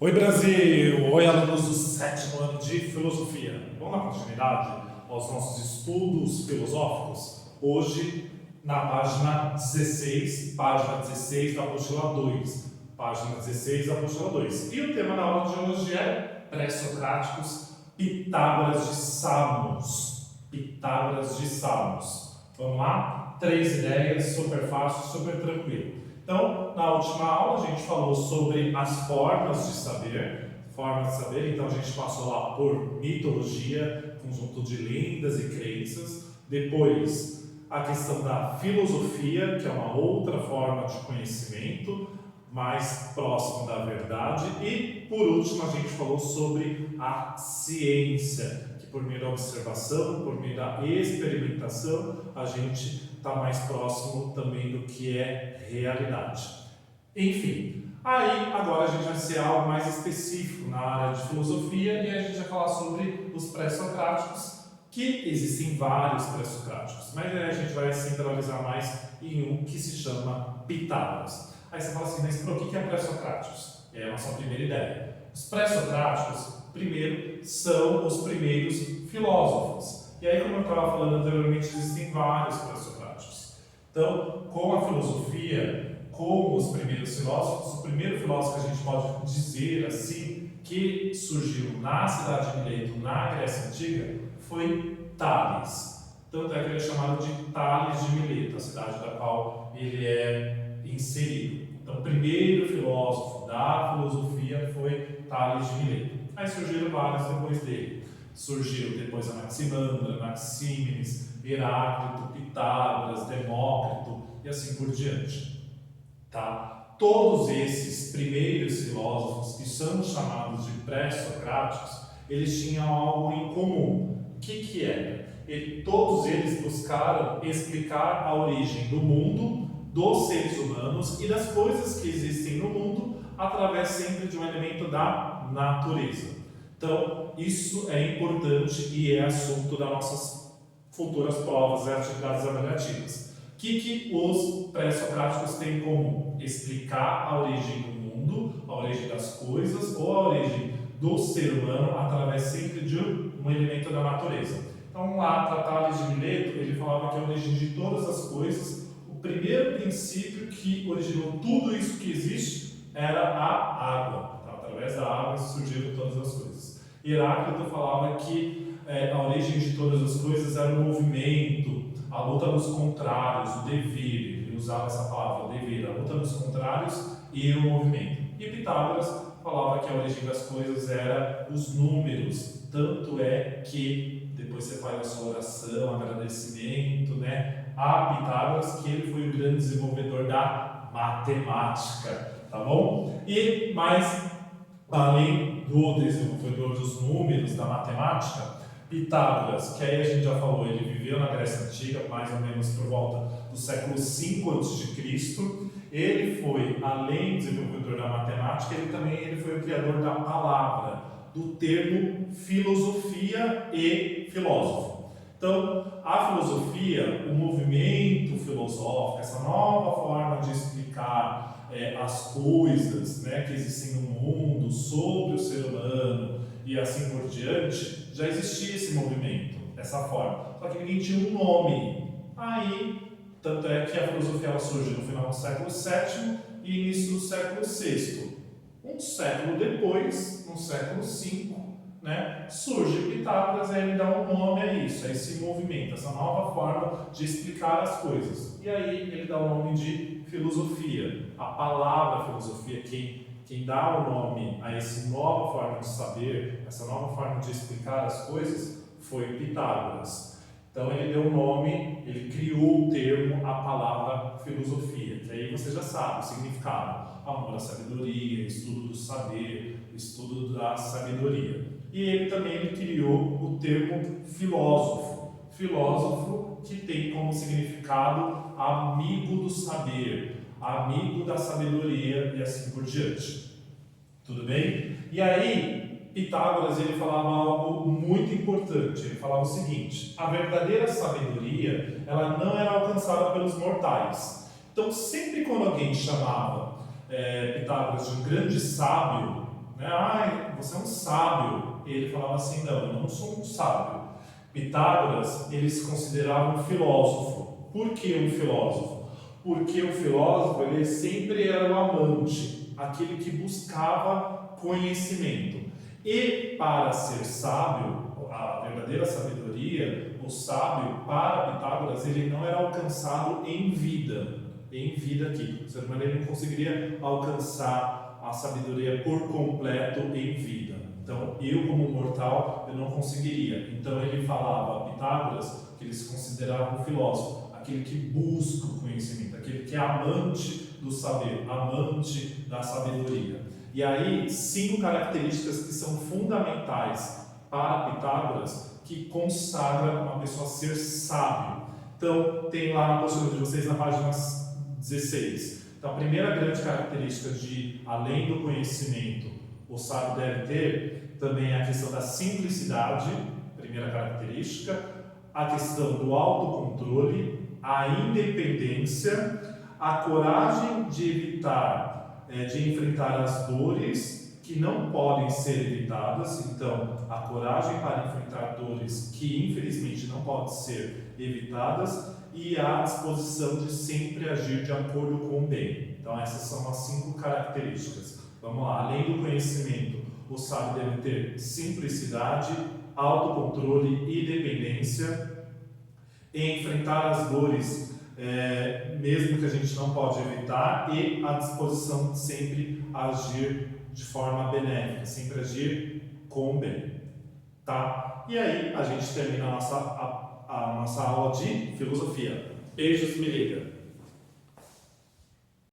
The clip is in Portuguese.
Oi Brasil! Oi alunos do sétimo ano de Filosofia! Vamos dar continuidade aos nossos estudos filosóficos? Hoje, na página 16 da apostila 2. Página 16 da apostila 2. E o tema da aula de hoje é pré-socráticos, Pitágoras de Samos. Pitágoras de Samos. Vamos lá? 3 ideias, super fácil, super tranquilo. Então, na última aula a gente falou sobre as formas de saber, então a gente passou lá por mitologia, conjunto de lendas e crenças, depois a questão da filosofia, que é uma outra forma de conhecimento, mais próximo da verdade, e por último a gente falou sobre a ciência, que por meio da observação, por meio da experimentação, a gente está mais próximo também do que é realidade. Enfim, aí agora a gente vai ser algo mais específico na área de filosofia e a gente vai falar sobre os pré-socráticos, que existem vários pré-socráticos, mas aí a gente vai centralizar mais em um que se chama Pitágoras. Aí você fala assim, mas o que é pré-socráticos? É a nossa primeira ideia. Os pré-socráticos, primeiro, são os primeiros filósofos. E aí, como eu estava falando anteriormente, existem vários pré-socráticos. Então, com a filosofia, como os primeiros filósofos, o primeiro filósofo que a gente pode dizer assim, que surgiu na cidade de Mileto, na Grécia Antiga, foi Tales. Tanto é que ele é chamado de Tales de Mileto, a cidade da qual ele é inserido. Então, o primeiro filósofo da filosofia foi Tales de Mileto. Aí surgiram vários depois dele. Surgiram depois Anaximandro, Anaxímenes, Heráclito, Pitágoras, Demócrito e assim por diante. Tá? Todos esses primeiros filósofos, que são chamados de pré-socráticos, eles tinham algo em comum. O que era? Todos eles buscaram explicar a origem do mundo, dos seres humanos e das coisas que existem no mundo através sempre de um elemento da natureza. Então, isso é importante e é assunto das nossas futuras provas e atividades avaliativas. O que os pré-socráticos têm em comum? Explicar a origem do mundo, a origem das coisas ou a origem do ser humano através sempre de um elemento da natureza. Então, lá, para Tales de Mileto, ele falava que a origem de todas as coisas, o primeiro princípio que originou tudo isso que existe era a água. Então, através da água surgiram todas as coisas. Heráclito falava que a origem de todas as coisas era o movimento, a luta dos contrários, o devir. Ele usava essa palavra, o devir, a luta dos contrários e o movimento. E Pitágoras falava que a origem das coisas era os números. Tanto é que depois você faz a sua oração, agradecimento, a Pitágoras, que ele foi o grande desenvolvedor da matemática, tá bom? E mais, além do desenvolvedor dos números, da matemática, Pitágoras, que aí a gente já falou, ele viveu na Grécia Antiga, mais ou menos por volta do século V a.C., ele foi, além de desenvolvedor da matemática, ele foi o criador da palavra, do termo filosofia e filósofo. Então, a filosofia, o movimento filosófico, essa nova forma de explicar as coisas que existem no mundo, sobre o ser humano e assim por diante, já existia esse movimento, essa forma. Só que ninguém tinha um nome. Aí, tanto é que a filosofia ela surge no final do século VII e início do século VI. Um século depois, no século V, surge Pitágoras e ele dá um nome a isso, a esse movimento, essa nova forma de explicar as coisas. E aí ele dá o nome de filosofia. A palavra filosofia, quem dá o nome a essa nova forma de saber, essa nova forma de explicar as coisas, foi Pitágoras. Então ele deu o nome, ele criou o termo, a palavra filosofia, que aí você já sabe o significado. Amor à sabedoria, estudo do saber, estudo da sabedoria. E ele criou o termo filósofo. Filósofo que tem como significado amigo do saber, amigo da sabedoria e assim por diante. Tudo bem? E aí, Pitágoras ele falava algo muito importante. Ele falava o seguinte: a verdadeira sabedoria ela não era alcançada pelos mortais. Então, sempre quando alguém chamava Pitágoras de um grande sábio, né? Ah, você é um sábio. E ele falava assim, não, eu não sou um sábio. Pitágoras, ele se considerava um filósofo. Por que um filósofo? Porque o filósofo, ele sempre era o amante, aquele que buscava conhecimento. E para ser sábio, a verdadeira sabedoria, o sábio, para Pitágoras, ele não era alcançado em vida aqui. O ser humano ele não conseguiria alcançar a sabedoria por completo em vida. Então, eu como mortal, eu não conseguiria. Então, ele falava a Pitágoras que ele se considerava um filósofo, aquele que busca o conhecimento, aquele que é amante do saber, amante da sabedoria. E aí, 5 características que são fundamentais para Pitágoras, que consagra uma pessoa ser sábio. Então, tem lá na apostila de vocês, na página 16. Então, a primeira grande característica de, além do conhecimento, o sábio deve ter, também é a questão da simplicidade, primeira característica, a questão do autocontrole, a independência, a coragem de evitar, de enfrentar as dores que não podem ser evitadas. Então, a coragem para enfrentar dores que infelizmente não podem ser evitadas e a disposição de sempre agir de acordo com o bem. Então, essas são as 5 características. Vamos lá, além do conhecimento, o sábio deve ter simplicidade, autocontrole e dependência, enfrentar as dores, mesmo que a gente não pode evitar, e a disposição de sempre agir de forma benéfica, sempre agir com o bem. Tá? E aí a gente termina a nossa aula de filosofia. Beijos, me liga!